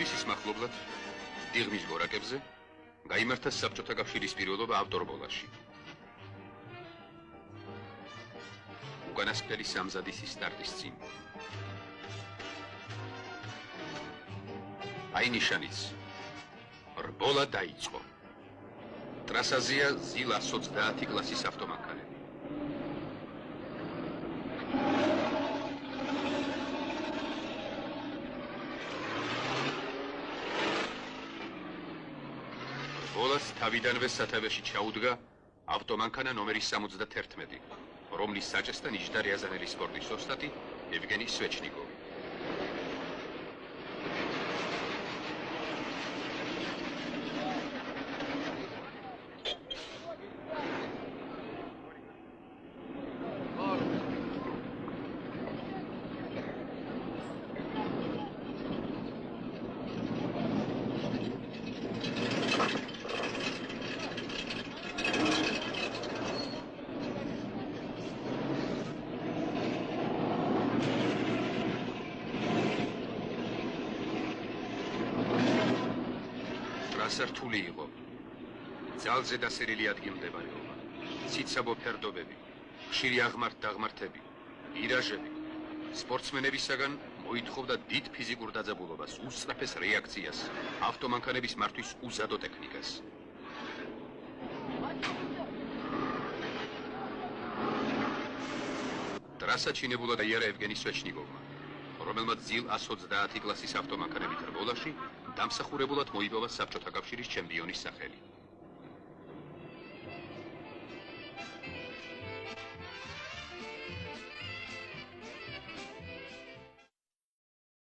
თბილისის მახლობლად დიღმის გორაკებზე გაიმართა საბჭოთა კავშირის პირველობა ავტორბოლაში. უკანასკნელი სამზადისი სტარტის წინ. აი ნიშანიც. რბოლა დაიწყო. ტრასაზეა ზილ 130 კლასის ავტომანქანები. რბოლას თავიდანვე სათავეში ჩაუდგა ავტომანქანა ნომერი 71, რომლის საჭესთან იჯდა რიაზანელის სპორტის ოსტატი ევგენი სვეჩნიკოვი. რასართული იყო. ძალზე დასერილი ადგილმდებარეობა, ციცაბო ფერდობები, ხშირი აღმართ-დაღმართები, ირაჟები, სპორტსმენებისაგან მოითხოვდა დიდ ფიზიკურ დაძაბულობას, უსწრაფეს რეაქციას, ავტომანქანების მართვის უზადო ტექნიკას. ტრასა ჩინებულად აიარა ევგენი სვეჩნიკოვმა, რომელმაც ზილ 130 კლასის ავტომანქანებით რბოლაში დამსახურებულად მოიპოვა საბჭოთა კავშირის ჩემპიონის სახელი.